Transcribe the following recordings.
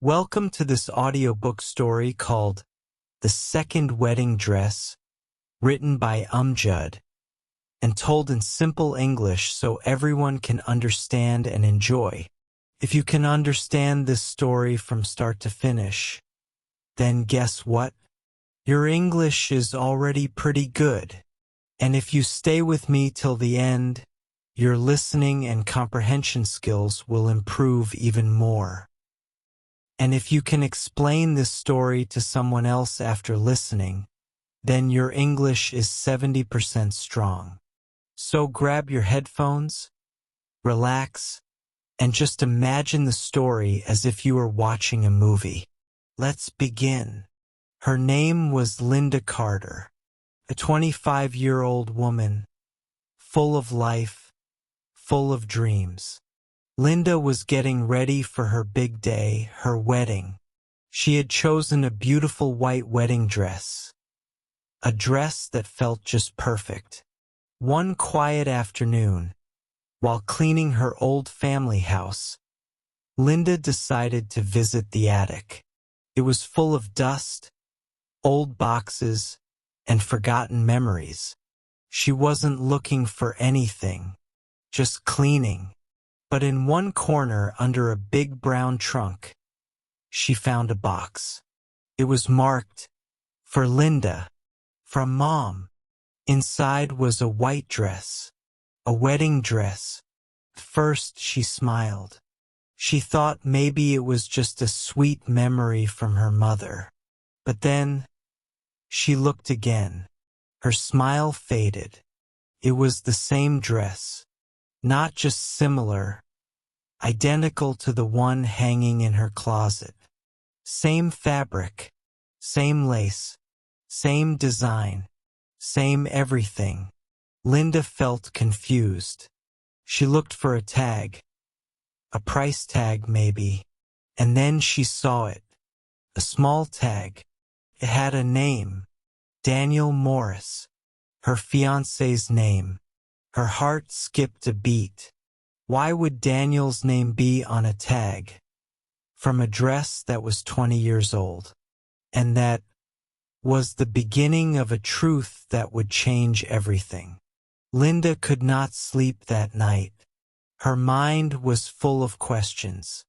Welcome to this audiobook story called The Second Wedding Dress, written by Amjad, and told in simple English so everyone can understand and enjoy. If you can understand this story from start to finish, then guess what? Your English is already pretty good. And if you stay with me till the end, your listening and comprehension skills will improve even more. And if you can explain this story to someone else after listening, then your English is 70% strong. So grab your headphones, relax, and just imagine the story as if you were watching a movie. Let's begin. Her name was Linda Carter, a 25-year-old woman, full of life, full of dreams. Linda was getting ready for her big day, her wedding. She had chosen a beautiful white wedding dress, a dress that felt just perfect. One quiet afternoon, while cleaning her old family house, Linda decided to visit the attic. It was full of dust, old boxes, and forgotten memories. She wasn't looking for anything, just cleaning. But in one corner under a big brown trunk, she found a box. It was marked, "For Linda, from Mom." Inside was a white dress, a wedding dress. First she smiled. She thought maybe it was just a sweet memory from her mother. But then she looked again. Her smile faded. It was the same dress, not just similar, identical to the one hanging in her closet. Same fabric, same lace, same design, same everything. Linda felt confused. She looked for a tag, a price tag maybe, and then she saw it, a small tag. It had a name, Daniel Morris, her fiancé's name. Her heart skipped a beat. Why would Daniel's name be on a tag from a dress that was 20 years old? And that was the beginning of a truth that would change everything. Linda could not sleep that night. Her mind was full of questions.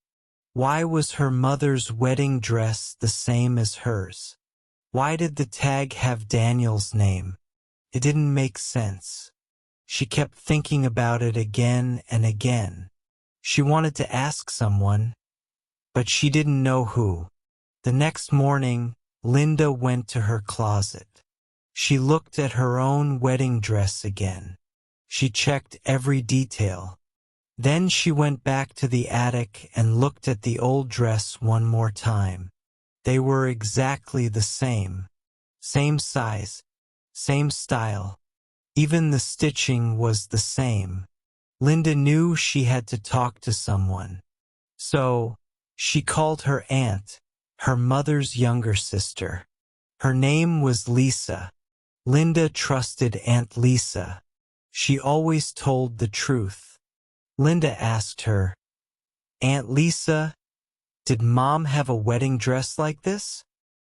Why was her mother's wedding dress the same as hers? Why did the tag have Daniel's name? It didn't make sense. She kept thinking about it again and again. She wanted to ask someone, but she didn't know who. The next morning, Linda went to her closet. She looked at her own wedding dress again. She checked every detail. Then she went back to the attic and looked at the old dress one more time. They were exactly the same. Same size, same style. Even the stitching was the same. Linda knew she had to talk to someone. So, she called her aunt, her mother's younger sister. Her name was Lisa. Linda trusted Aunt Lisa. She always told the truth. Linda asked her, "Aunt Lisa, did Mom have a wedding dress like this?"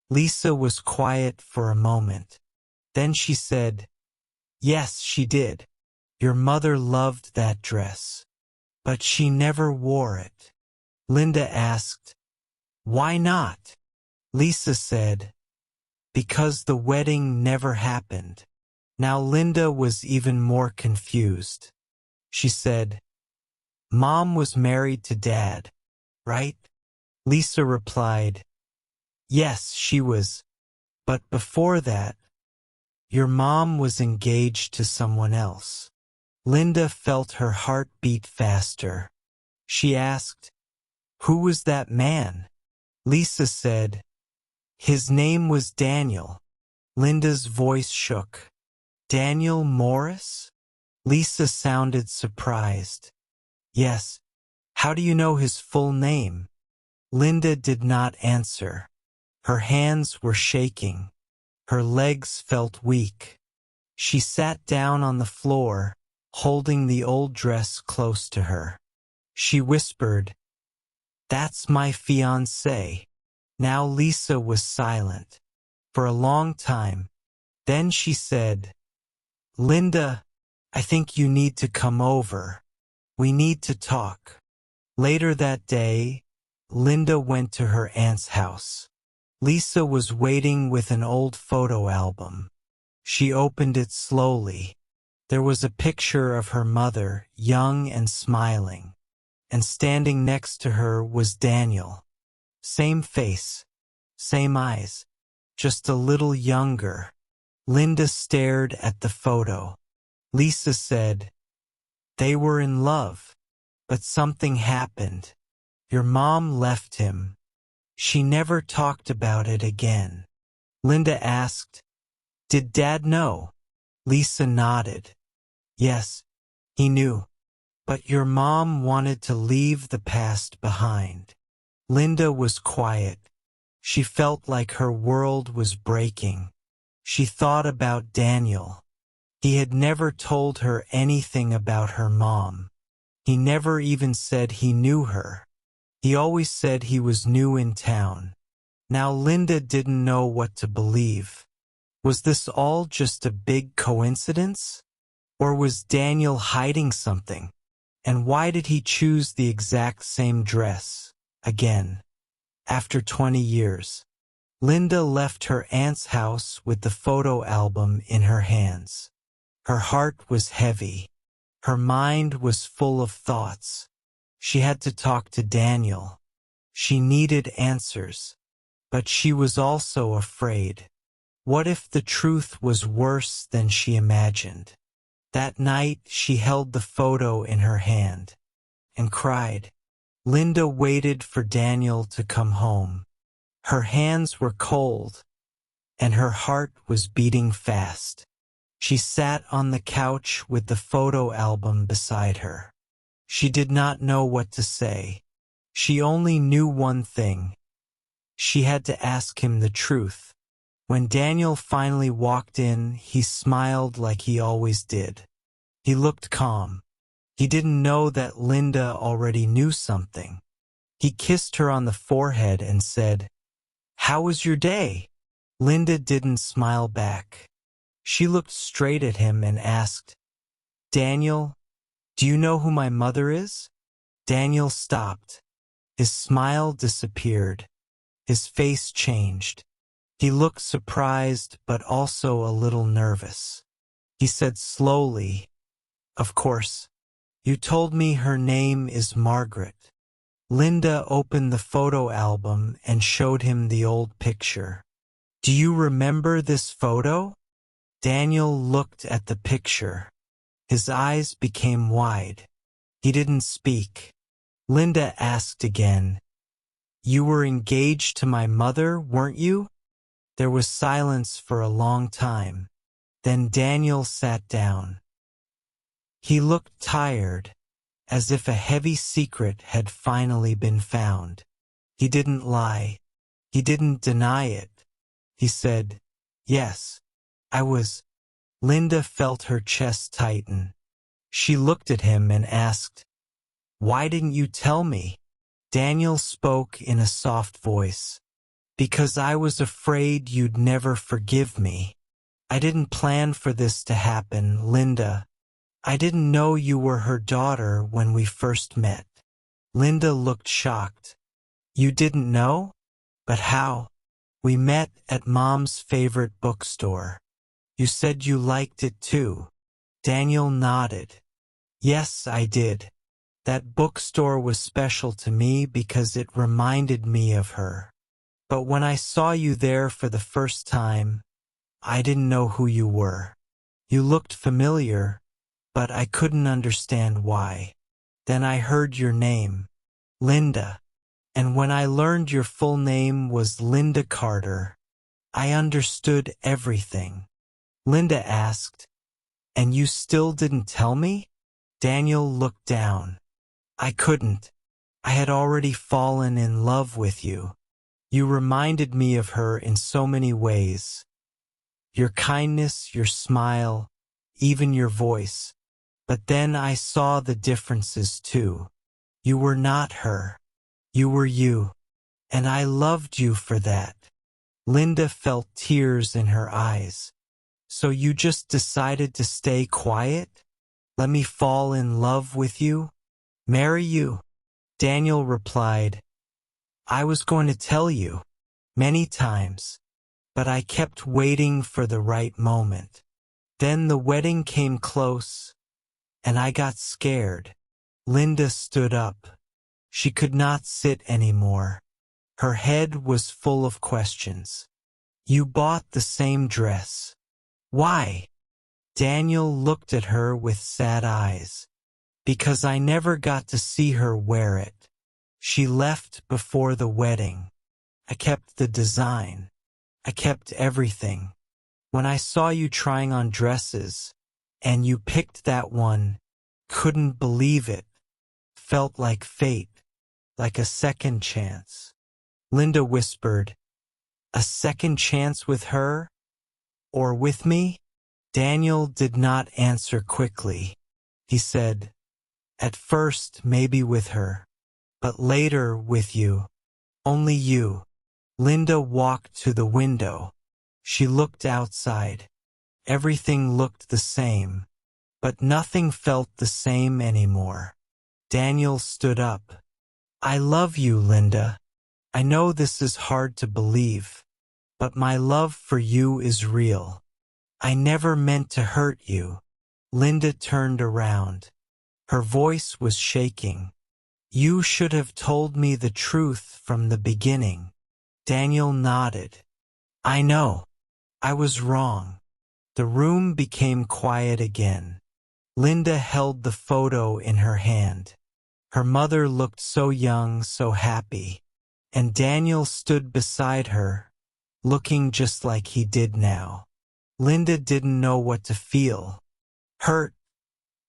Lisa was quiet for a moment. Then she said, "Yes, she did. Your mother loved that dress. But she never wore it." Linda asked, "Why not?" Lisa said, "Because the wedding never happened." Now Linda was even more confused. She said, "Mom was married to Dad, right?" Lisa replied, "Yes, she was. But before that, your mom was engaged to someone else." Linda felt her heart beat faster. She asked, "Who was that man?" Lisa said, "His name was Daniel." Linda's voice shook. "Daniel Morris?" Lisa sounded surprised. "Yes. How do you know his full name?" Linda did not answer. Her hands were shaking. Her legs felt weak. She sat down on the floor, holding the old dress close to her. She whispered, That's my fiancé. Now Lisa was silent for a long time. Then she said, Linda, I think you need to come over. We need to talk. Later that day, Linda went to her aunt's house. Lisa was waiting with an old photo album. She opened it slowly. There was a picture of her mother, young and smiling, and standing next to her was Daniel. Same face, same eyes, just a little younger. Linda stared at the photo. Lisa said, "They were in love, but something happened. Your mom left him. She never talked about it again." Linda asked, "Did Dad know?" Lisa nodded. Yes, he knew. But your mom wanted to leave the past behind. Linda was quiet. She felt like her world was breaking. She thought about Daniel. He had never told her anything about her mom. He never even said he knew her. He always said he was new in town. Now Linda didn't know what to believe. Was this all just a big coincidence? Or was Daniel hiding something? And why did he choose the exact same dress again, after 20 years? Linda left her aunt's house with the photo album in her hands. Her heart was heavy. Her mind was full of thoughts. She had to talk to Daniel. She needed answers. But she was also afraid. What if the truth was worse than she imagined? That night she held the photo in her hand and cried. Linda waited for Daniel to come home. Her hands were cold, and her heart was beating fast. She sat on the couch with the photo album beside her. She did not know what to say. She only knew one thing. She had to ask him the truth. When Daniel finally walked in, he smiled like he always did. He looked calm. He didn't know that Linda already knew something. He kissed her on the forehead and said, "How was your day?" Linda didn't smile back. She looked straight at him and asked, "Daniel, do you know who my mother is?" Daniel stopped. His smile disappeared. His face changed. He looked surprised but also a little nervous. He said slowly, "Of course. You told me her name is Margaret." Linda opened the photo album and showed him the old picture. "Do you remember this photo?" Daniel looked at the picture. His eyes became wide. He didn't speak. Linda asked again, "You were engaged to my mother, weren't you?" There was silence for a long time. Then Daniel sat down. He looked tired, as if a heavy secret had finally been found. He didn't lie. He didn't deny it. He said, "Yes, I was." Linda felt her chest tighten. She looked at him and asked, "Why didn't you tell me?" Daniel spoke in a soft voice. "Because I was afraid you'd never forgive me. I didn't plan for this to happen, Linda. I didn't know you were her daughter when we first met." Linda looked shocked. "You didn't know? But how?" "We met at Mom's favorite bookstore. You said you liked it too." Daniel nodded. "Yes, I did. That bookstore was special to me because it reminded me of her. But when I saw you there for the first time, I didn't know who you were. You looked familiar, but I couldn't understand why. Then I heard your name, Linda, and when I learned your full name was Linda Carter, I understood everything." Linda asked, "And you still didn't tell me?" Daniel looked down. "I couldn't. I had already fallen in love with you. You reminded me of her in so many ways. Your kindness, your smile, even your voice. But then I saw the differences too. You were not her. You were you, and I loved you for that. Linda felt tears in her eyes. So you just decided to stay quiet? Let me fall in love with you? Marry you? Daniel replied, I was going to tell you many times, but I kept waiting for the right moment. Then the wedding came close, and I got scared. Linda stood up. She could not sit anymore. Her head was full of questions. You bought the same dress. Why? Daniel looked at her with sad eyes. Because I never got to see her wear it. She left before the wedding. I kept the design. I kept everything. When I saw you trying on dresses, and you picked that one, couldn't believe it. Felt like fate, like a second chance. Linda whispered, a second chance with her? Or with me? Daniel did not answer quickly. He said, at first maybe with her, but later with you. Only you. Linda walked to the window. She looked outside. Everything looked the same, but nothing felt the same anymore. Daniel stood up. I love you, Linda. I know this is hard to believe, but my love for you is real. I never meant to hurt you. Linda turned around. Her voice was shaking. You should have told me the truth from the beginning. Daniel nodded. I know. I was wrong. The room became quiet again. Linda held the photo in her hand. Her mother looked so young, so happy. And Daniel stood beside her, looking just like he did now. Linda didn't know what to feel. Hurt,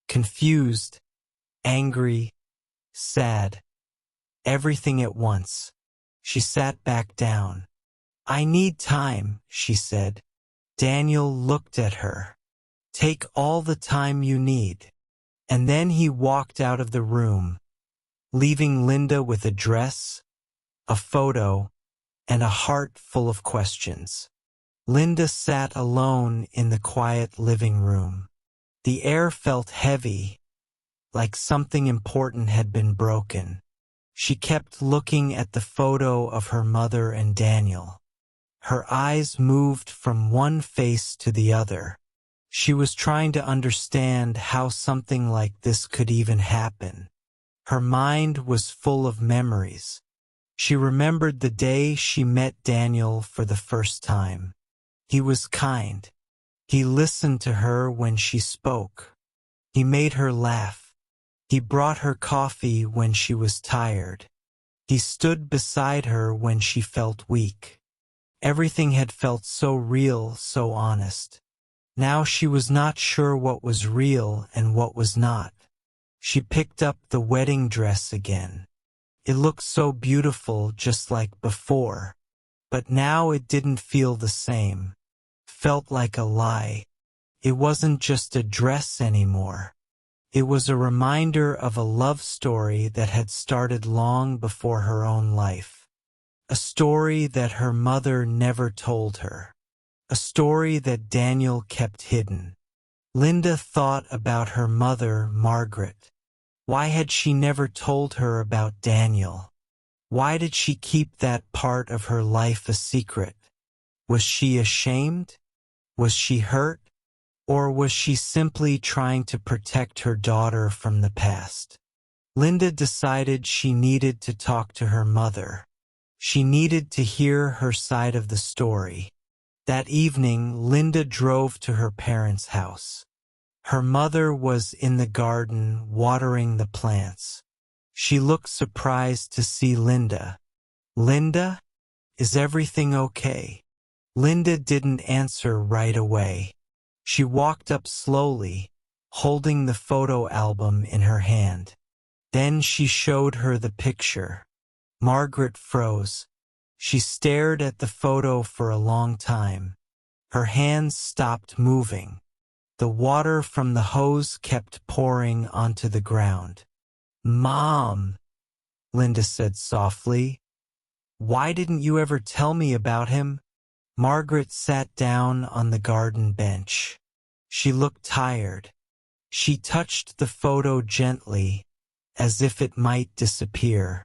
confused, angry, sad. Everything at once. She sat back down. I need time, she said. Daniel looked at her. Take all the time you need. And then he walked out of the room, leaving Linda with a dress, a photo, and a heart full of questions. Linda sat alone in the quiet living room. The air felt heavy, like something important had been broken. She kept looking at the photo of her mother and Daniel. Her eyes moved from one face to the other. She was trying to understand how something like this could even happen. Her mind was full of memories. She remembered the day she met Daniel for the first time. He was kind. He listened to her when she spoke. He made her laugh. He brought her coffee when she was tired. He stood beside her when she felt weak. Everything had felt so real, so honest. Now she was not sure what was real and what was not. She picked up the wedding dress again. It looked so beautiful just like before, but now it didn't feel the same. Felt like a lie. It wasn't just a dress anymore. It was a reminder of a love story that had started long before her own life. A story that her mother never told her. A story that Daniel kept hidden. Linda thought about her mother, Margaret. Why had she never told her about Daniel? Why did she keep that part of her life a secret? Was she ashamed? Was she hurt? Or was she simply trying to protect her daughter from the past? Linda decided she needed to talk to her mother. She needed to hear her side of the story. That evening, Linda drove to her parents' house. Her mother was in the garden watering the plants. She looked surprised to see Linda. Linda? Is everything okay? Linda didn't answer right away. She walked up slowly, holding the photo album in her hand. Then she showed her the picture. Margaret froze. She stared at the photo for a long time. Her hands stopped moving. The water from the hose kept pouring onto the ground. Mom! Linda said softly. Why didn't you ever tell me about him? Margaret sat down on the garden bench. She looked tired. She touched the photo gently, as if it might disappear.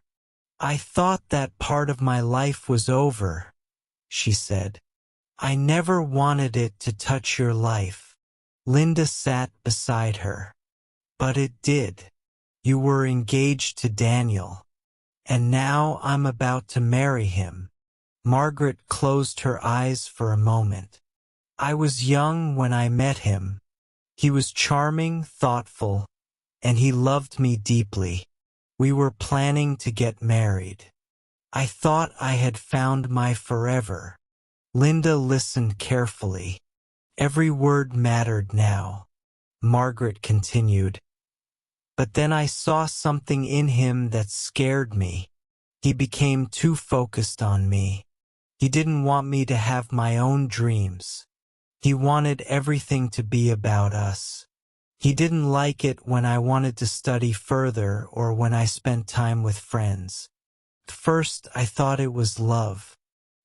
I thought that part of my life was over, she said. I never wanted it to touch your life. Linda sat beside her. But it did. You were engaged to Daniel. And now I'm about to marry him. Margaret closed her eyes for a moment. I was young when I met him. He was charming, thoughtful, and he loved me deeply. We were planning to get married. I thought I had found my forever. Linda listened carefully. Every word mattered now. Margaret continued. But then I saw something in him that scared me. He became too focused on me. He didn't want me to have my own dreams. He wanted everything to be about us. He didn't like it when I wanted to study further or when I spent time with friends. At first, I thought it was love.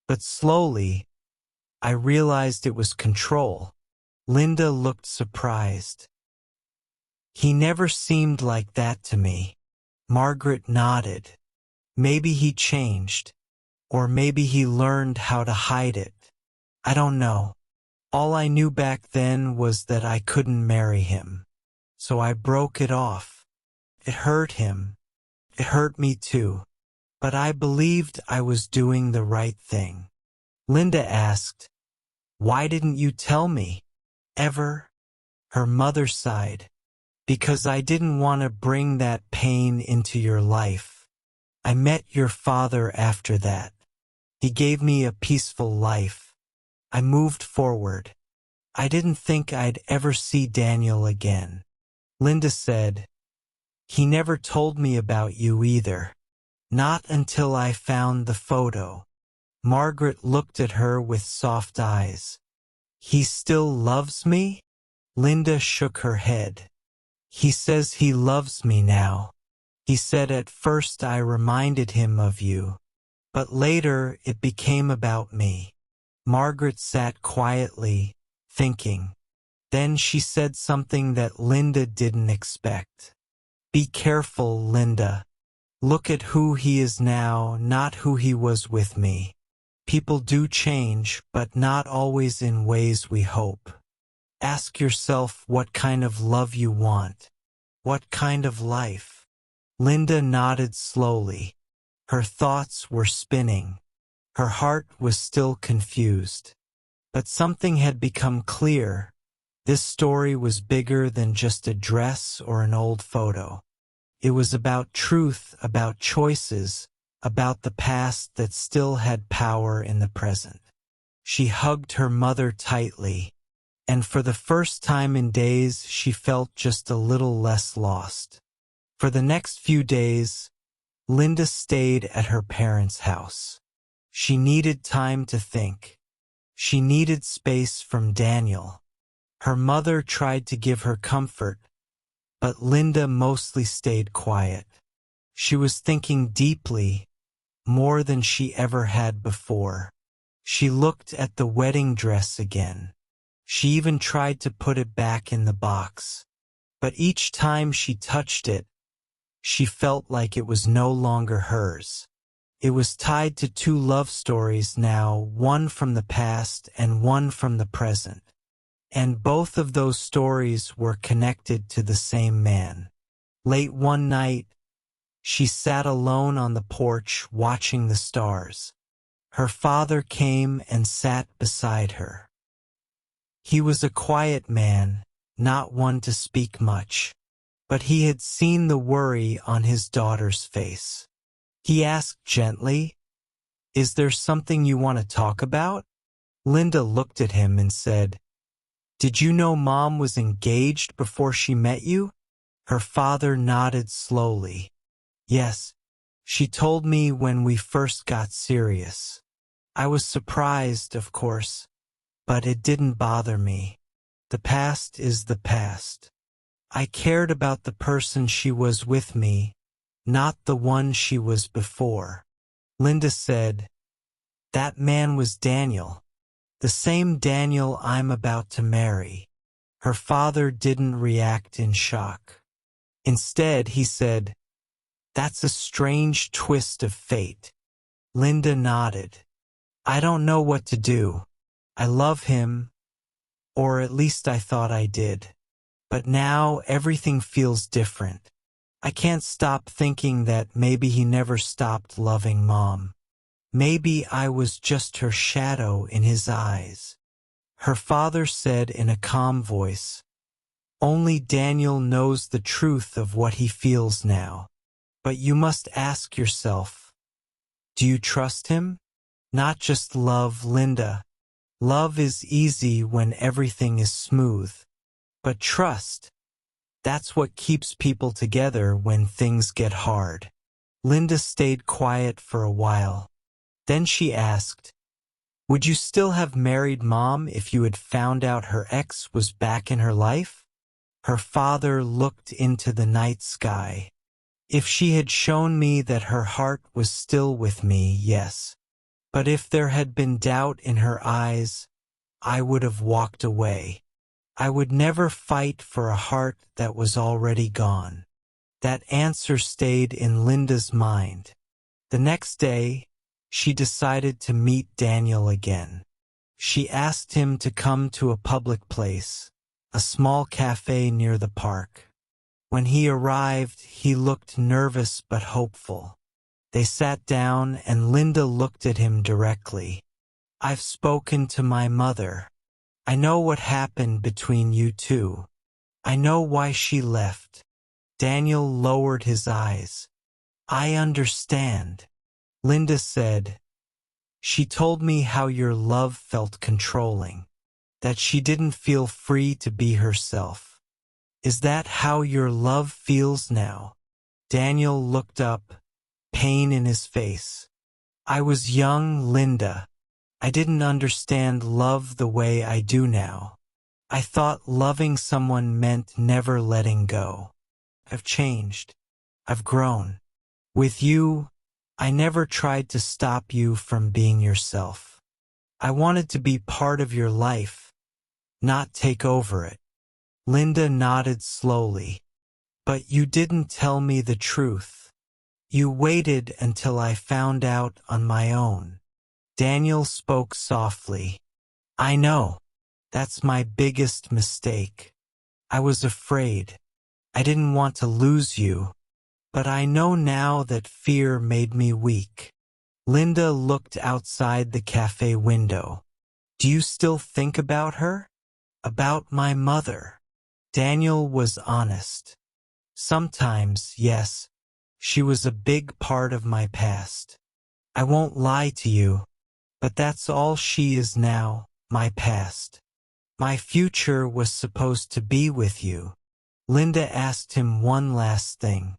But slowly, I realized it was control. Linda looked surprised. He never seemed like that to me. Margaret nodded. Maybe he changed. Or maybe he learned how to hide it. I don't know. All I knew back then was that I couldn't marry him. So I broke it off. It hurt him. It hurt me too. But I believed I was doing the right thing. Linda asked, Why didn't you tell me? Ever? Her mother sighed. Because I didn't want to bring that pain into your life. I met your father after that. He gave me a peaceful life. I moved forward. I didn't think I'd ever see Daniel again. Linda said, He never told me about you either. Not until I found the photo. Margaret looked at her with soft eyes. He still loves me? Linda shook her head. He says he loves me now. He said at first I reminded him of you. But later it became about me. Margaret sat quietly, thinking. Then she said something that Linda didn't expect. Be careful, Linda. Look at who he is now, not who he was with me. People do change, but not always in ways we hope. Ask yourself what kind of love you want. What kind of life? Linda nodded slowly. Her thoughts were spinning. Her heart was still confused. But something had become clear. This story was bigger than just a dress or an old photo. It was about truth, about choices, about the past that still had power in the present. She hugged her mother tightly, and for the first time in days she felt just a little less lost. For the next few days, Linda stayed at her parents' house. She needed time to think. She needed space from Daniel. Her mother tried to give her comfort, but Linda mostly stayed quiet. She was thinking deeply, more than she ever had before. She looked at the wedding dress again. She even tried to put it back in the box. But each time she touched it, she felt like it was no longer hers. It was tied to two love stories now, one from the past and one from the present. And both of those stories were connected to the same man. Late one night, she sat alone on the porch watching the stars. Her father came and sat beside her. He was a quiet man, not one to speak much, but he had seen the worry on his daughter's face. He asked gently, "Is there something you want to talk about?" Linda looked at him and said, "Did you know Mom was engaged before she met you?" Her father nodded slowly. "Yes, she told me when we first got serious. I was surprised, of course, but it didn't bother me. The past is the past. I cared about the person she was with me, not the one she was before. Linda said, "That man was Daniel, the same Daniel I'm about to marry." Her father didn't react in shock. Instead, he said, "That's a strange twist of fate." Linda nodded. "I don't know what to do. I love him, or at least I thought I did. But now everything feels different. I can't stop thinking that maybe he never stopped loving Mom. Maybe I was just her shadow in his eyes." Her father said in a calm voice, "Only Daniel knows the truth of what he feels now. But you must ask yourself, do you trust him? Not just love, Linda. Love is easy when everything is smooth. But trust, that's what keeps people together when things get hard." Linda stayed quiet for a while. Then she asked, "Would you still have married Mom if you had found out her ex was back in her life?" Her father looked into the night sky. "If she had shown me that her heart was still with me, yes. But if there had been doubt in her eyes, I would have walked away. I would never fight for a heart that was already gone." That answer stayed in Linda's mind. The next day, she decided to meet Daniel again. She asked him to come to a public place, a small cafe near the park. When he arrived, he looked nervous but hopeful. They sat down and Linda looked at him directly. "I've spoken to my mother. I know what happened between you two. I know why she left." Daniel lowered his eyes. "I understand." Linda said, "She told me how your love felt controlling, that she didn't feel free to be herself. Is that how your love feels now?" Daniel looked up, pain in his face. "I was young, Linda. I didn't understand love the way I do now. I thought loving someone meant never letting go. I've changed. I've grown. With you, I never tried to stop you from being yourself. I wanted to be part of your life, not take over it." Linda nodded slowly. "But you didn't tell me the truth. You waited until I found out on my own." Daniel spoke softly. "I know. That's my biggest mistake. I was afraid. I didn't want to lose you. But I know now that fear made me weak." Linda looked outside the cafe window. "Do you still think about her? About my mother?" Daniel was honest. "Sometimes, yes. She was a big part of my past. I won't lie to you, but that's all she is now, my past. My future was supposed to be with you." Linda asked him one last thing.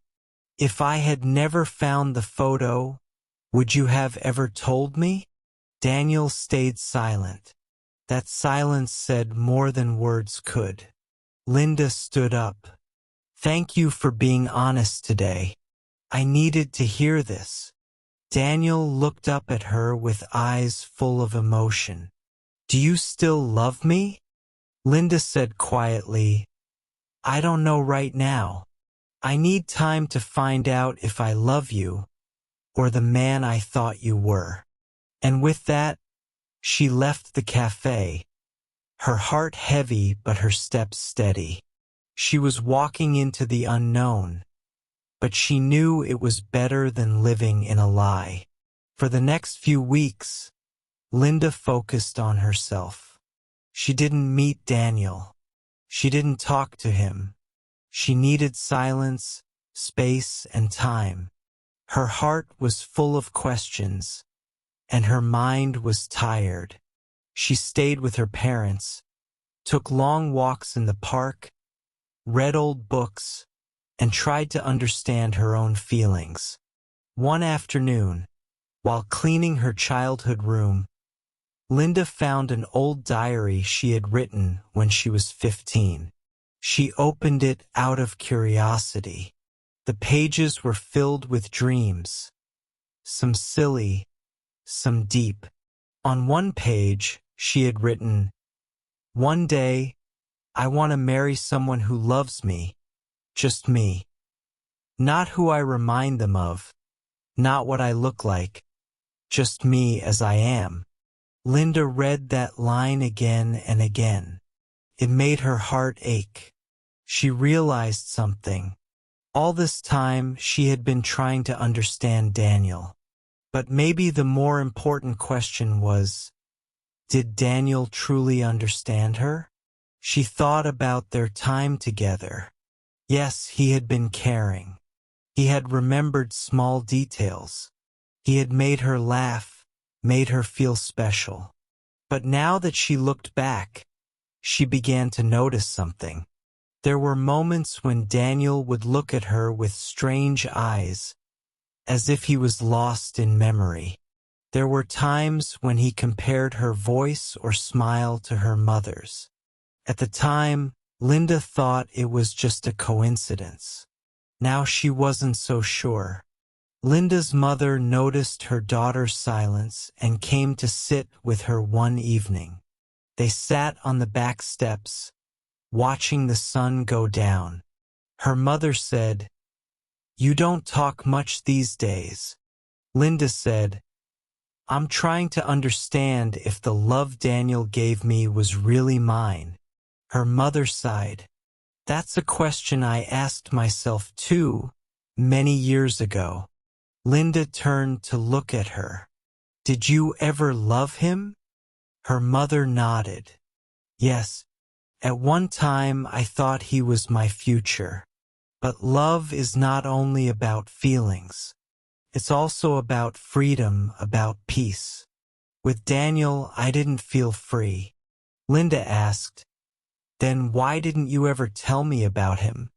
"If I had never found the photo, would you have ever told me?" Daniel stayed silent. That silence said more than words could. Linda stood up. "Thank you for being honest today. I needed to hear this." Daniel looked up at her with eyes full of emotion. "Do you still love me?" Linda said quietly, "I don't know right now. I need time to find out if I love you, or the man I thought you were." And with that, she left the cafe, her heart heavy but her steps steady. She was walking into the unknown, but she knew it was better than living in a lie. For the next few weeks, Linda focused on herself. She didn't meet Daniel. She didn't talk to him. She needed silence, space, and time. Her heart was full of questions, and her mind was tired. She stayed with her parents, took long walks in the park, read old books, and tried to understand her own feelings. One afternoon, while cleaning her childhood room, Linda found an old diary she had written when she was 15. She opened it out of curiosity. The pages were filled with dreams, some silly, some deep. On one page, she had written, "One day, I want to marry someone who loves me, just me. Not who I remind them of, not what I look like, just me as I am." Linda read that line again and again. It made her heart ache. She realized something. All this time, she had been trying to understand Daniel. But maybe the more important question was, did Daniel truly understand her? She thought about their time together. Yes, he had been caring. He had remembered small details. He had made her laugh, made her feel special. But now that she looked back, she began to notice something. There were moments when Daniel would look at her with strange eyes, as if he was lost in memory. There were times when he compared her voice or smile to her mother's. At the time, Linda thought it was just a coincidence. Now she wasn't so sure. Linda's mother noticed her daughter's silence and came to sit with her one evening. They sat on the back steps, watching the sun go down. Her mother said, "You don't talk much these days." Linda said, "I'm trying to understand if the love Daniel gave me was really mine." Her mother sighed. "That's a question I asked myself too, many years ago." Linda turned to look at her. "Did you ever love him?" Her mother nodded. "Yes, at one time I thought he was my future. But love is not only about feelings. It's also about freedom, about peace. With Daniel, I didn't feel free." Linda asked, "Then why didn't you ever tell me about him?"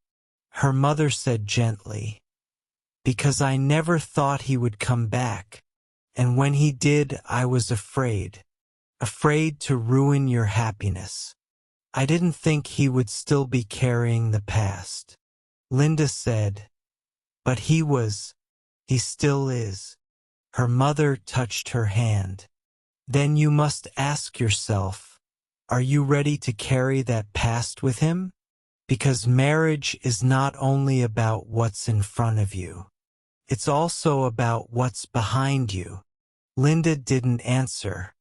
Her mother said gently, "Because I never thought he would come back. And when he did, I was afraid. Afraid to ruin your happiness. I didn't think he would still be carrying the past." Linda said, "But he still is." Her mother touched her hand. "Then you must ask yourself, are you ready to carry that past with him? Because marriage is not only about what's in front of you. It's also about what's behind you." Linda didn't answer,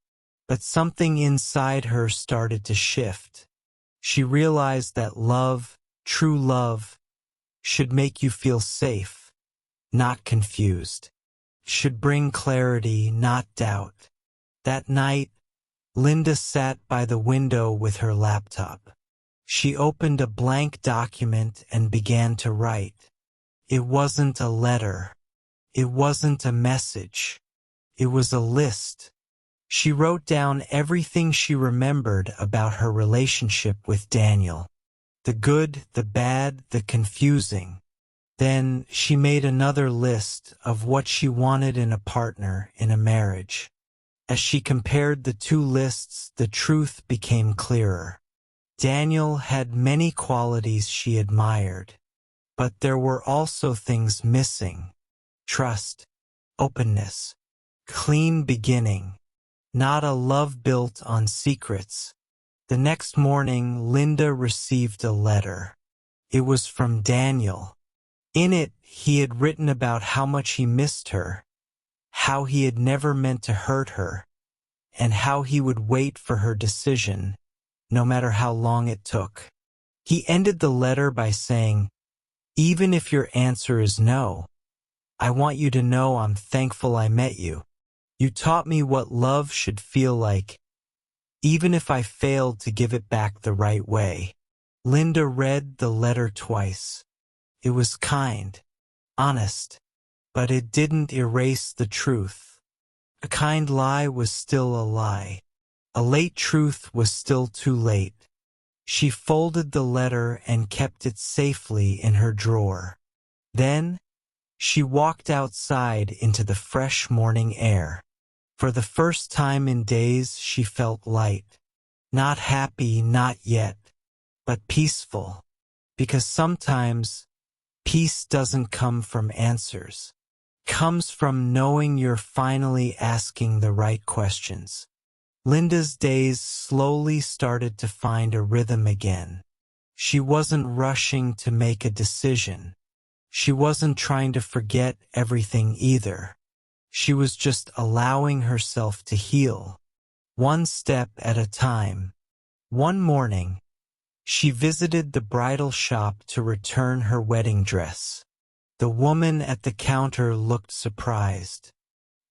but something inside her started to shift. She realized that love, true love, should make you feel safe, not confused. Should bring clarity, not doubt. That night, Linda sat by the window with her laptop. She opened a blank document and began to write. It wasn't a letter. It wasn't a message. It was a list. She wrote down everything she remembered about her relationship with Daniel. The good, the bad, the confusing. Then she made another list of what she wanted in a partner in a marriage. As she compared the two lists, the truth became clearer. Daniel had many qualities she admired, but there were also things missing. Trust, openness, clean beginning, not a love built on secrets. The next morning, Linda received a letter. It was from Daniel. In it, he had written about how much he missed her, how he had never meant to hurt her, and how he would wait for her decision, no matter how long it took. He ended the letter by saying, "Even if your answer is no, I want you to know I'm thankful I met you. You taught me what love should feel like, even if I failed to give it back the right way." Linda read the letter twice. It was kind, honest, but it didn't erase the truth. A kind lie was still a lie. A late truth was still too late. She folded the letter and kept it safely in her drawer. Then, she walked outside into the fresh morning air. For the first time in days, she felt light. Not happy, not yet, but peaceful. Because sometimes, Peace doesn't come from answers. It comes from knowing you're finally asking the right questions. Linda's days slowly started to find a rhythm again. She wasn't rushing to make a decision. She wasn't trying to forget everything either. She was just allowing herself to heal, one step at a time. One morning, she visited the bridal shop to return her wedding dress. The woman at the counter looked surprised.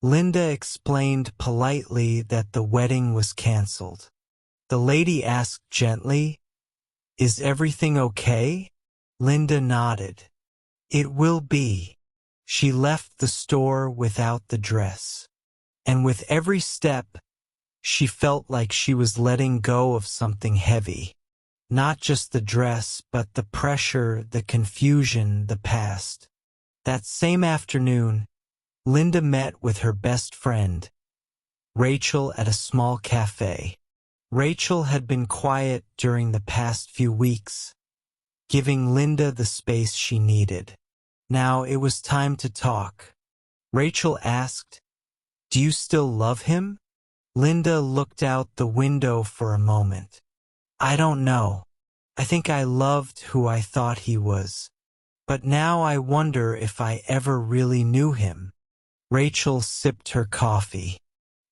Linda explained politely that the wedding was canceled. The lady asked gently, "Is everything okay?" Linda nodded. "It will be." She left the store without the dress. And with every step, she felt like she was letting go of something heavy. Not just the dress, but the pressure, the confusion, the past. That same afternoon, Linda met with her best friend, Rachel, at a small cafe. Rachel had been quiet during the past few weeks, giving Linda the space she needed. Now it was time to talk. Rachel asked, "Do you still love him?" Linda looked out the window for a moment. "I don't know. I think I loved who I thought he was. But now I wonder if I ever really knew him." Rachel sipped her coffee.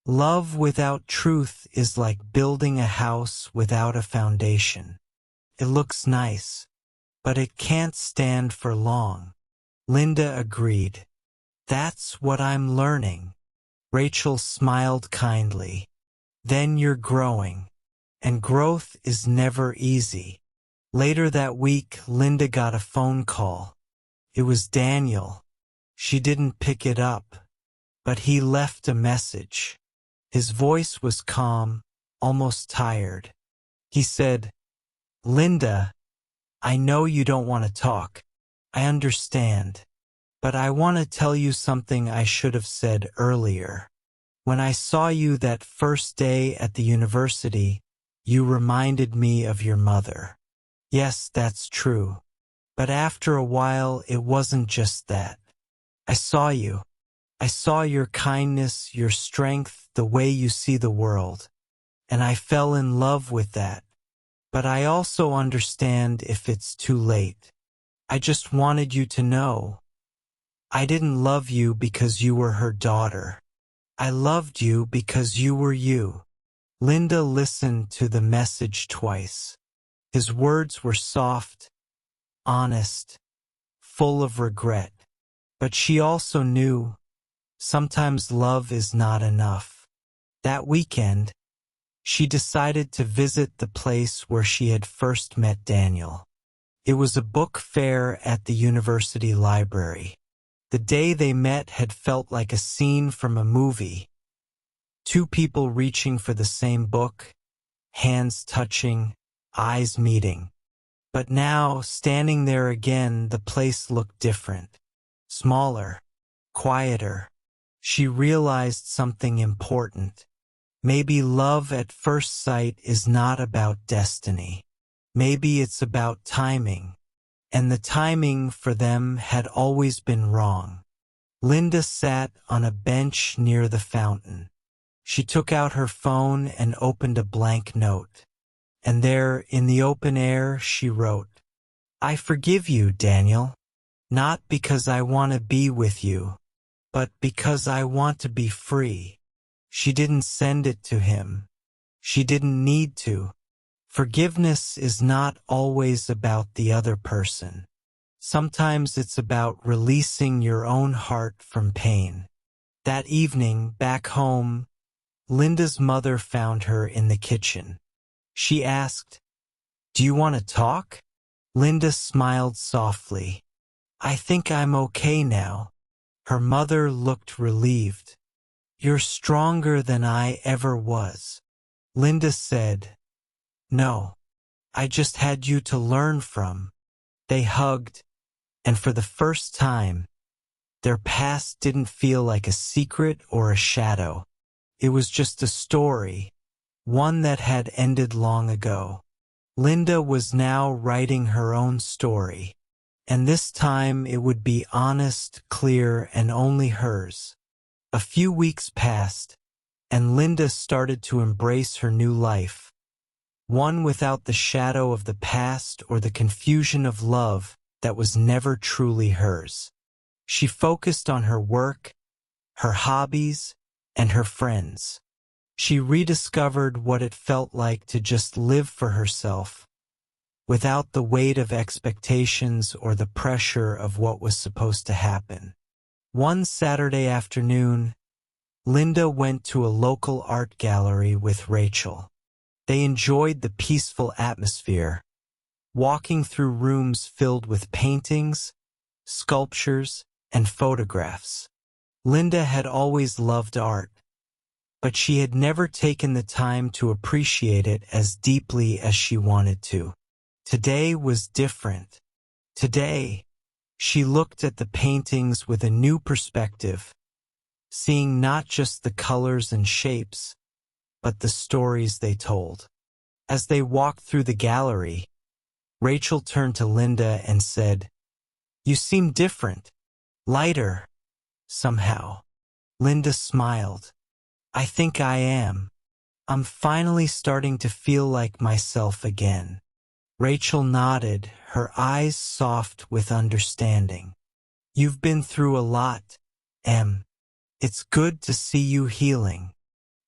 Love without truth is like building a house without a foundation. It looks nice, but it can't stand for long. Linda agreed. "That's what I'm learning." Rachel smiled kindly. "Then you're growing. And growth is never easy." Later that week, Linda got a phone call. It was Daniel. She didn't pick it up, but he left a message. His voice was calm, almost tired. He said, "Linda, I know you don't want to talk. I understand. But I want to tell you something I should have said earlier. When I saw you that first day at the university, you reminded me of your mother. Yes, that's true. But after a while, it wasn't just that. I saw you. I saw your kindness, your strength, the way you see the world. And I fell in love with that. But I also understand if it's too late. I just wanted you to know. I didn't love you because you were her daughter. I loved you because you were you." Linda listened to the message twice. His words were soft, honest, full of regret. But she also knew sometimes love is not enough. That weekend, she decided to visit the place where she had first met Daniel. It was a book fair at the university library. The day they met had felt like a scene from a movie. Two people reaching for the same book, hands touching, eyes meeting. But now, standing there again, the place looked different. Smaller, quieter. She realized something important. Maybe love at first sight is not about destiny. Maybe it's about timing. And the timing for them had always been wrong. Linda sat on a bench near the fountain. She took out her phone and opened a blank note. And there, in the open air, she wrote, "I forgive you, Daniel. Not because I want to be with you, but because I want to be free." She didn't send it to him. She didn't need to. Forgiveness is not always about the other person. Sometimes it's about releasing your own heart from pain. That evening, back home, Linda's mother found her in the kitchen. She asked, "Do you want to talk?" Linda smiled softly. "I think I'm okay now." Her mother looked relieved. "You're stronger than I ever was." Linda said, "No, I just had you to learn from." They hugged, and for the first time, their past didn't feel like a secret or a shadow. It was just a story, one that had ended long ago. Linda was now writing her own story, And this time it would be honest, clear, and only hers. A few weeks passed, and Linda started to embrace her new life, one without the shadow of the past or the confusion of love that was never truly hers. She focused on her work, her hobbies, and her friends. She rediscovered what it felt like to just live for herself, without the weight of expectations or the pressure of what was supposed to happen. One Saturday afternoon, Linda went to a local art gallery with Rachel. They enjoyed the peaceful atmosphere, walking through rooms filled with paintings, sculptures, and photographs. Linda had always loved art, but she had never taken the time to appreciate it as deeply as she wanted to. Today was different. Today, she looked at the paintings with a new perspective, seeing not just the colors and shapes, but the stories they told. As they walked through the gallery, Rachel turned to Linda and said, "You seem different, lighter, somehow." Linda smiled. "I think I am. I'm finally starting to feel like myself again." Rachel nodded, her eyes soft with understanding. "You've been through a lot, Em. It's good to see you healing."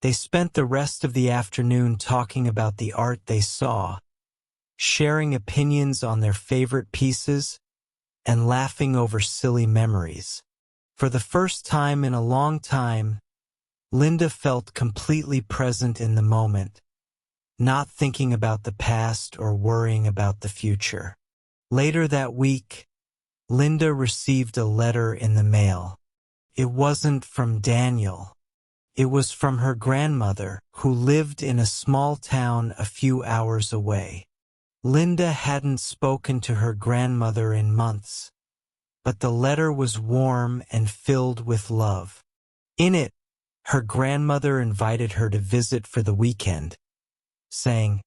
They spent the rest of the afternoon talking about the art they saw, sharing opinions on their favorite pieces, and laughing over silly memories. For the first time in a long time, Linda felt completely present in the moment, not thinking about the past or worrying about the future. Later that week, Linda received a letter in the mail. It wasn't from Daniel. It was from her grandmother, who lived in a small town a few hours away. Linda hadn't spoken to her grandmother in months, but the letter was warm and filled with love. In it, her grandmother invited her to visit for the weekend, saying,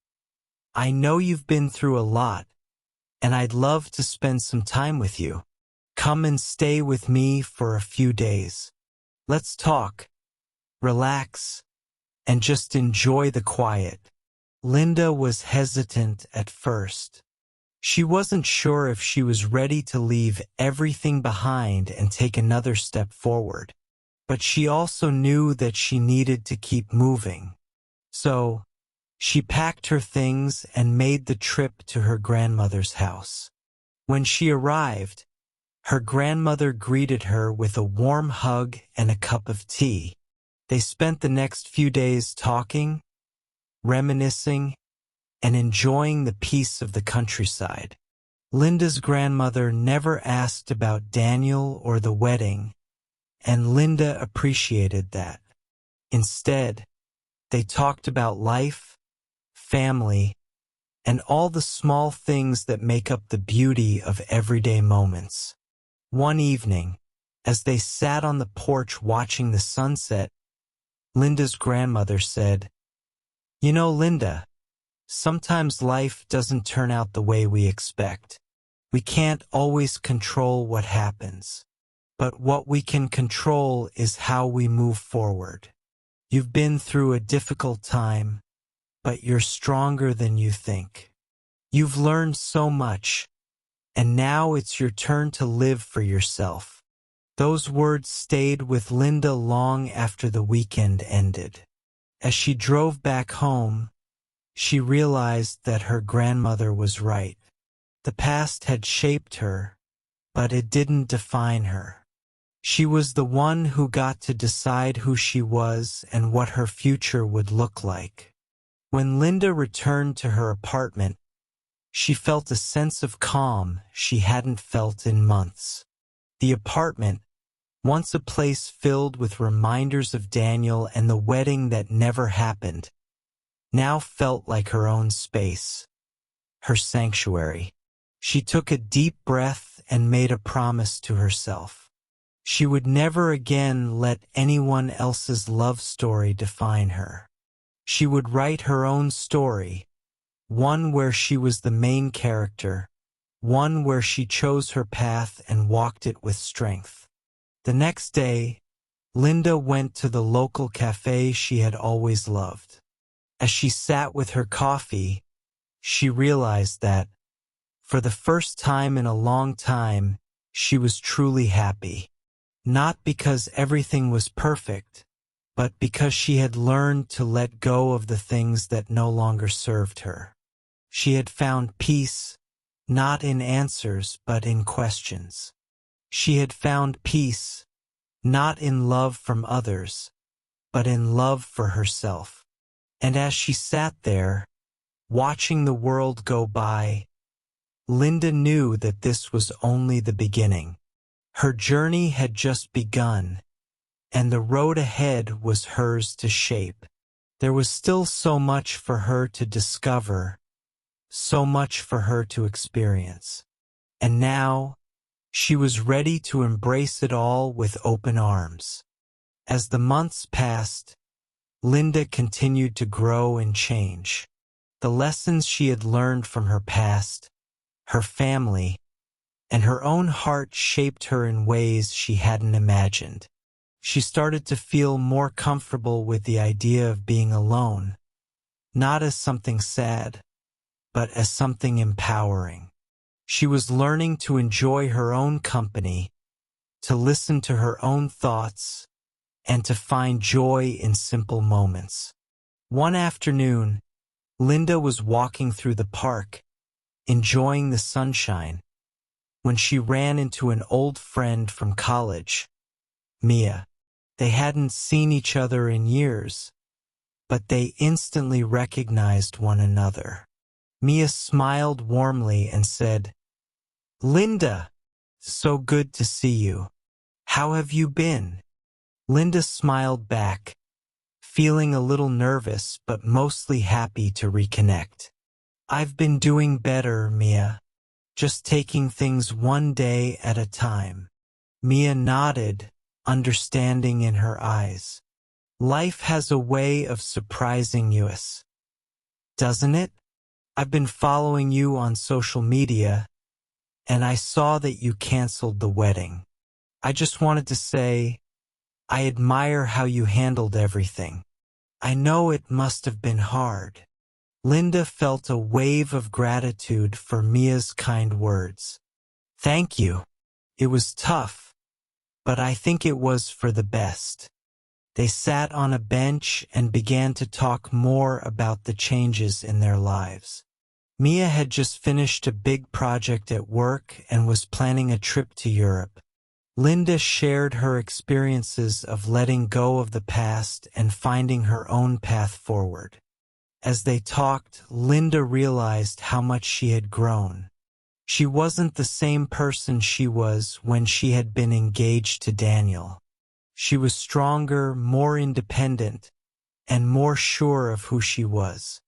"I know you've been through a lot, and I'd love to spend some time with you. Come and stay with me for a few days. Let's talk, relax, and just enjoy the quiet." Linda was hesitant at first. She wasn't sure if she was ready to leave everything behind and take another step forward. But she also knew that she needed to keep moving. So, she packed her things and made the trip to her grandmother's house. When she arrived, her grandmother greeted her with a warm hug and a cup of tea. They spent the next few days talking, reminiscing, and enjoying the peace of the countryside. Linda's grandmother never asked about Daniel or the wedding, and Linda appreciated that. Instead, they talked about life, family, and all the small things that make up the beauty of everyday moments. One evening, as they sat on the porch watching the sunset, Linda's grandmother said, "You know, Linda, sometimes life doesn't turn out the way we expect. We can't always control what happens. But what we can control is how we move forward. You've been through a difficult time, but you're stronger than you think. You've learned so much, and now it's your turn to live for yourself." Those words stayed with Linda long after the weekend ended. As she drove back home, she realized that her grandmother was right. The past had shaped her, but it didn't define her. She was the one who got to decide who she was and what her future would look like. When Linda returned to her apartment, she felt a sense of calm she hadn't felt in months. The apartment, once a place filled with reminders of Daniel and the wedding that never happened, now felt like her own space, her sanctuary. She took a deep breath and made a promise to herself. She would never again let anyone else's love story define her. She would write her own story, one where she was the main character, one where she chose her path and walked it with strength. The next day, Linda went to the local cafe she had always loved. As she sat with her coffee, she realized that, for the first time in a long time, she was truly happy. Not because everything was perfect, but because she had learned to let go of the things that no longer served her. She had found peace, not in answers but in questions. She had found peace, not in love from others, but in love for herself. And as she sat there, watching the world go by, Linda knew that this was only the beginning. Her journey had just begun, and the road ahead was hers to shape. There was still so much for her to discover, so much for her to experience. And now, she was ready to embrace it all with open arms. As the months passed, Linda continued to grow and change. The lessons she had learned from her past, her family, and her own heart shaped her in ways she hadn't imagined. She started to feel more comfortable with the idea of being alone, not as something sad, but as something empowering. She was learning to enjoy her own company, to listen to her own thoughts, and to find joy in simple moments. One afternoon, Linda was walking through the park, enjoying the sunshine, when she ran into an old friend from college, Mia. They hadn't seen each other in years, but they instantly recognized one another. Mia smiled warmly and said, "Linda, so good to see you. How have you been?" Linda smiled back, feeling a little nervous but mostly happy to reconnect. "I've been doing better, Mia. Just taking things one day at a time." Mia nodded, understanding in her eyes. "Life has a way of surprising us, doesn't it? I've been following you on social media, and I saw that you canceled the wedding. I just wanted to say, I admire how you handled everything. I know it must have been hard." Linda felt a wave of gratitude for Mia's kind words. "Thank you. It was tough, but I think it was for the best." They sat on a bench and began to talk more about the changes in their lives. Mia had just finished a big project at work and was planning a trip to Europe. Linda shared her experiences of letting go of the past and finding her own path forward. As they talked, Linda realized how much she had grown. She wasn't the same person she was when she had been engaged to Daniel. She was stronger, more independent, and more sure of who she was.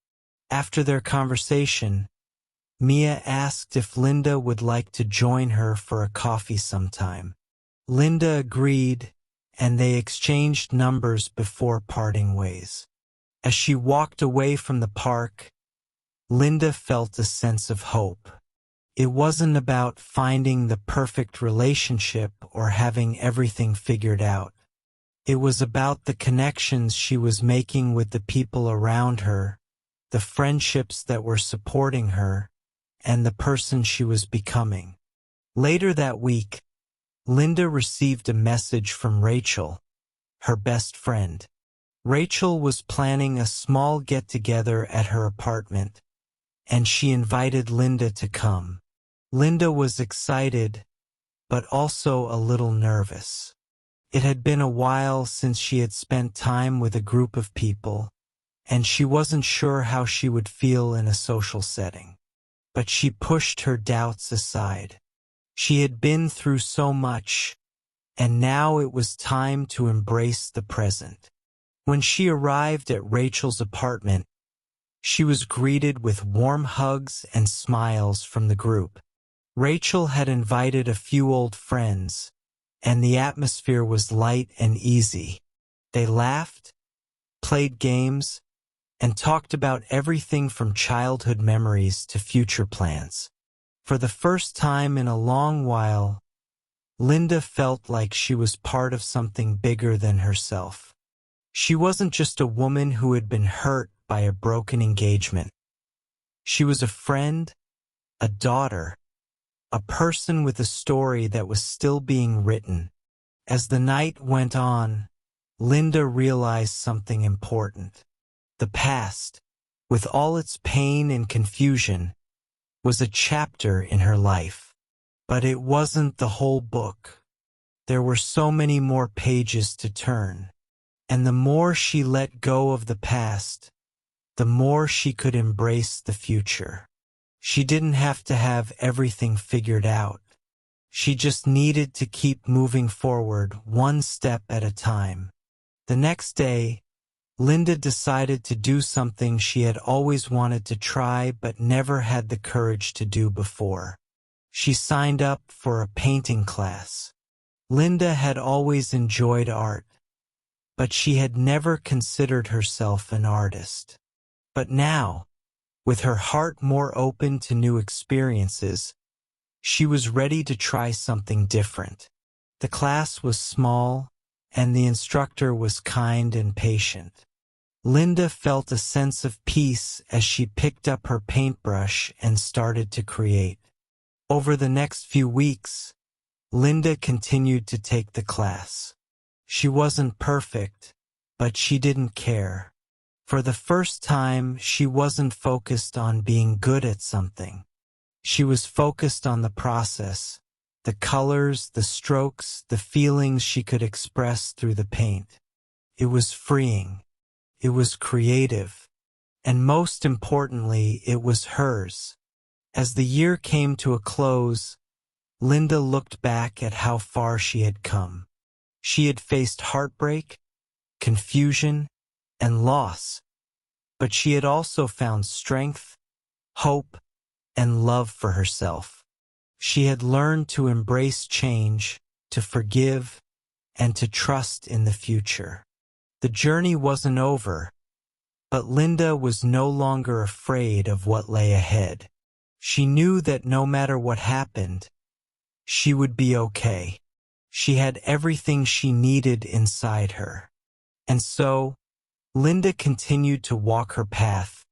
After their conversation, Mia asked if Linda would like to join her for a coffee sometime. Linda agreed, and they exchanged numbers before parting ways. As she walked away from the park, Linda felt a sense of hope. It wasn't about finding the perfect relationship or having everything figured out. It was about the connections she was making with the people around her, the friendships that were supporting her, and the person she was becoming. Later that week, Linda received a message from Rachel, her best friend. Rachel was planning a small get-together at her apartment, and she invited Linda to come. Linda was excited, but also a little nervous. It had been a while since she had spent time with a group of people, and she wasn't sure how she would feel in a social setting. But she pushed her doubts aside. She had been through so much, and now it was time to embrace the present. When she arrived at Rachel's apartment, she was greeted with warm hugs and smiles from the group. Rachel had invited a few old friends, and the atmosphere was light and easy. They laughed, played games, and talked about everything from childhood memories to future plans. For the first time in a long while, Linda felt like she was part of something bigger than herself. She wasn't just a woman who had been hurt by a broken engagement. She was a friend, a daughter, a person with a story that was still being written. As the night went on, Linda realized something important. The past, with all its pain and confusion, was a chapter in her life. But it wasn't the whole book. There were so many more pages to turn. And the more she let go of the past, the more she could embrace the future. She didn't have to have everything figured out. She just needed to keep moving forward one step at a time. The next day, Linda decided to do something she had always wanted to try but never had the courage to do before. She signed up for a painting class. Linda had always enjoyed art, but she had never considered herself an artist. But now, with her heart more open to new experiences, she was ready to try something different. The class was small, and the instructor was kind and patient. Linda felt a sense of peace as she picked up her paintbrush and started to create. Over the next few weeks, Linda continued to take the class. She wasn't perfect, but she didn't care. For the first time, she wasn't focused on being good at something. She was focused on the process, the colors, the strokes, the feelings she could express through the paint. It was freeing. It was creative. And most importantly, it was hers. As the year came to a close, Linda looked back at how far she had come. She had faced heartbreak, confusion, and loss, but she had also found strength, hope, and love for herself. She had learned to embrace change, to forgive, and to trust in the future. The journey wasn't over, but Linda was no longer afraid of what lay ahead. She knew that no matter what happened, she would be okay. She had everything she needed inside her. And so, Linda continued to walk her path,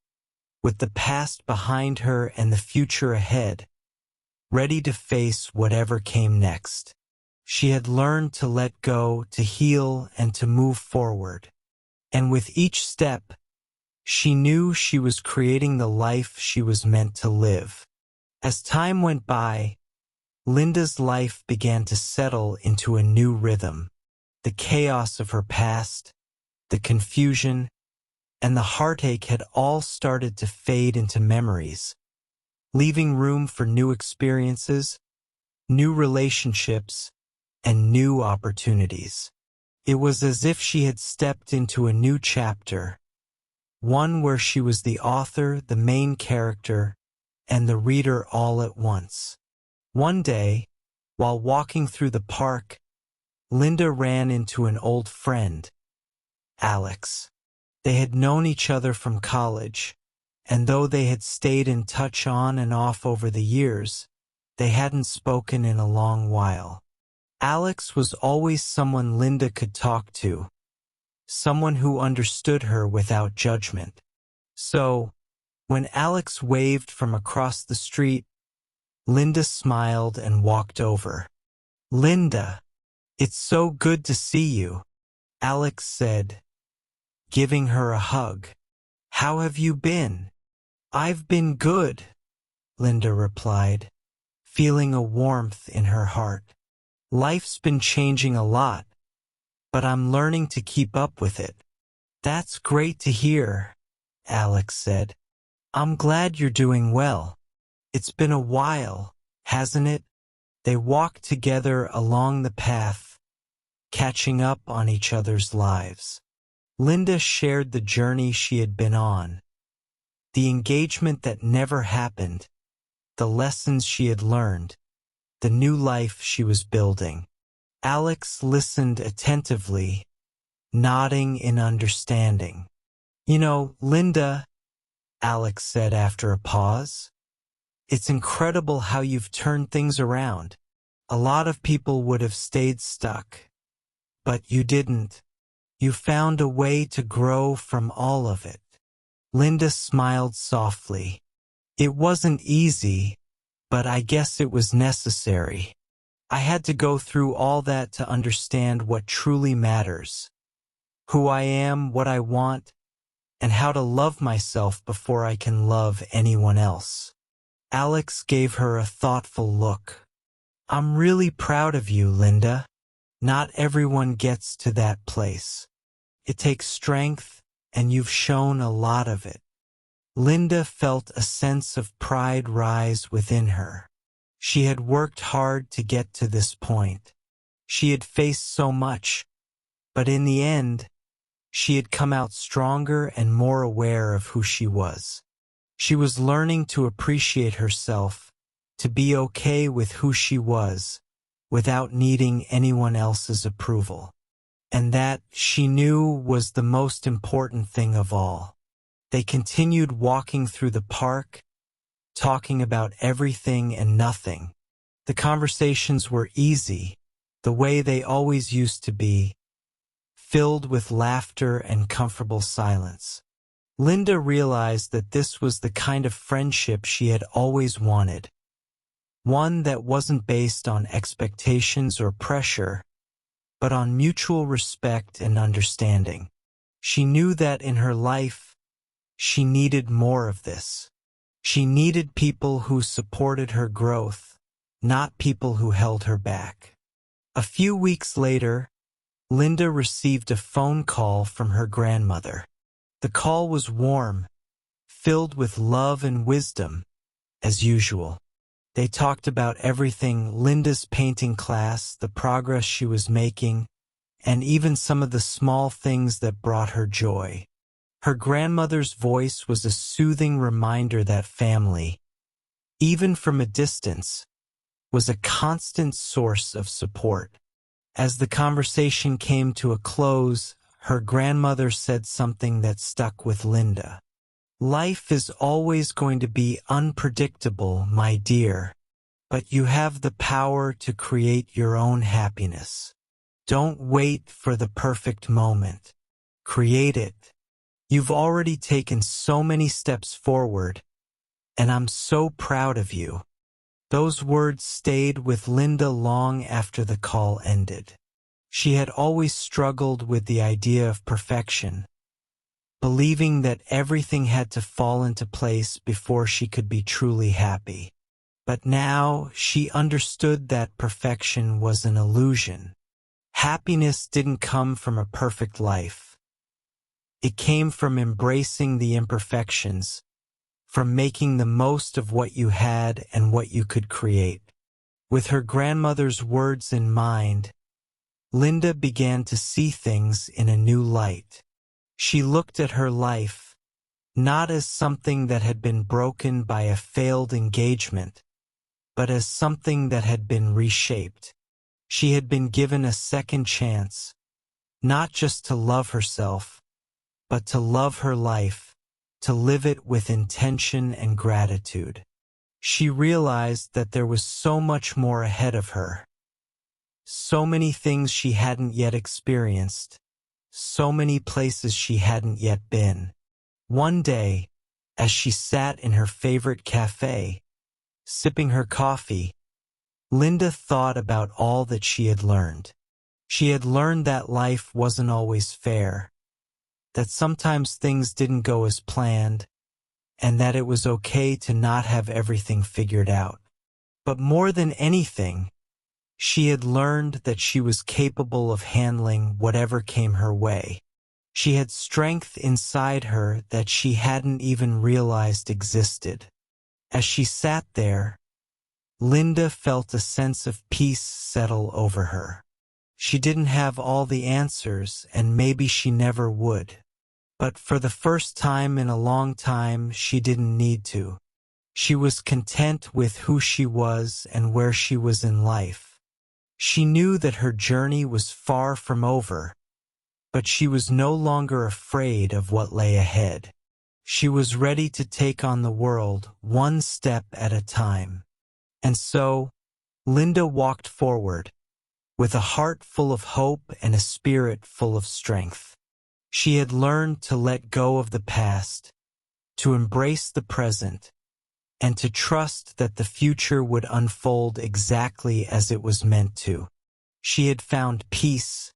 with the past behind her and the future ahead, ready to face whatever came next. She had learned to let go, to heal, and to move forward. And with each step, she knew she was creating the life she was meant to live. As time went by, Linda's life began to settle into a new rhythm. The chaos of her past, the confusion, and the heartache had all started to fade into memories, leaving room for new experiences, new relationships, and new opportunities. It was as if she had stepped into a new chapter, one where she was the author, the main character, and the reader all at once. One day, while walking through the park, Linda ran into an old friend, Alex. They had known each other from college, and though they had stayed in touch on and off over the years, they hadn't spoken in a long while. Alex was always someone Linda could talk to, someone who understood her without judgment. So, when Alex waved from across the street, Linda smiled and walked over. "Linda, it's so good to see you," Alex said, giving her a hug. "How have you been?" "I've been good," Linda replied, feeling a warmth in her heart. "Life's been changing a lot, but I'm learning to keep up with it." "That's great to hear," Alex said. "I'm glad you're doing well. It's been a while, hasn't it?" They walked together along the path, catching up on each other's lives. Linda shared the journey she had been on, the engagement that never happened, the lessons she had learned, the new life she was building. Alex listened attentively, nodding in understanding. "You know, Linda," Alex said after a pause, It's incredible how you've turned things around. A lot of people would have stayed stuck. But you didn't. You found a way to grow from all of it. Linda smiled softly. It wasn't easy, but I guess it was necessary. I had to go through all that to understand what truly matters. Who I am, what I want, and how to love myself before I can love anyone else. Alex gave her a thoughtful look. I'm really proud of you, Linda. Not everyone gets to that place. It takes strength, and you've shown a lot of it. Linda felt a sense of pride rise within her. She had worked hard to get to this point. She had faced so much, but in the end, she had come out stronger and more aware of who she was. She was learning to appreciate herself, to be okay with who she was, without needing anyone else's approval. And that, she knew, was the most important thing of all. They continued walking through the park, talking about everything and nothing. The conversations were easy, the way they always used to be, filled with laughter and comfortable silence. Linda realized that this was the kind of friendship she had always wanted. One that wasn't based on expectations or pressure, but on mutual respect and understanding. She knew that in her life, she needed more of this. She needed people who supported her growth, not people who held her back. A few weeks later, Linda received a phone call from her grandmother. The call was warm, filled with love and wisdom, as usual. They talked about everything: Linda's painting class, the progress she was making, and even some of the small things that brought her joy. Her grandmother's voice was a soothing reminder that family, even from a distance, was a constant source of support. As the conversation came to a close, her grandmother said something that stuck with Linda. Life is always going to be unpredictable, my dear, but you have the power to create your own happiness. Don't wait for the perfect moment. Create it. You've already taken so many steps forward, and I'm so proud of you. Those words stayed with Linda long after the call ended. She had always struggled with the idea of perfection, believing that everything had to fall into place before she could be truly happy. But now she understood that perfection was an illusion. Happiness didn't come from a perfect life. It came from embracing the imperfections, from making the most of what you had and what you could create. With her grandmother's words in mind, Linda began to see things in a new light. She looked at her life, not as something that had been broken by a failed engagement, but as something that had been reshaped. She had been given a second chance, not just to love herself, but to love her life, to live it with intention and gratitude. She realized that there was so much more ahead of her. So many things she hadn't yet experienced. So many places she hadn't yet been. One day, as she sat in her favorite cafe, sipping her coffee, Linda thought about all that she had learned. She had learned that life wasn't always fair, that sometimes things didn't go as planned, and that it was okay to not have everything figured out. But more than anything, she had learned that she was capable of handling whatever came her way. She had strength inside her that she hadn't even realized existed. As she sat there, Linda felt a sense of peace settle over her. She didn't have all the answers, and maybe she never would. But for the first time in a long time, she didn't need to. She was content with who she was and where she was in life. She knew that her journey was far from over, but she was no longer afraid of what lay ahead. She was ready to take on the world one step at a time. And so, Linda walked forward, with a heart full of hope and a spirit full of strength. She had learned to let go of the past, to embrace the present, and to trust that the future would unfold exactly as it was meant to. She had found peace,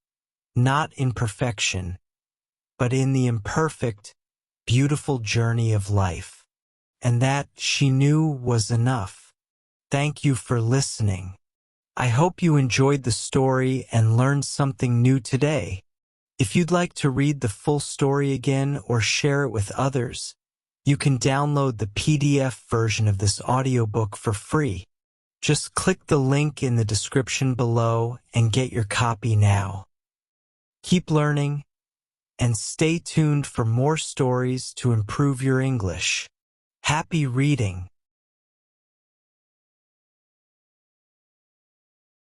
not in perfection, but in the imperfect, beautiful journey of life. And that, she knew, was enough. Thank you for listening. I hope you enjoyed the story and learned something new today. If you'd like to read the full story again or share it with others, you can download the PDF version of this audiobook for free. Just click the link in the description below and get your copy now. Keep learning and stay tuned for more stories to improve your English. Happy reading!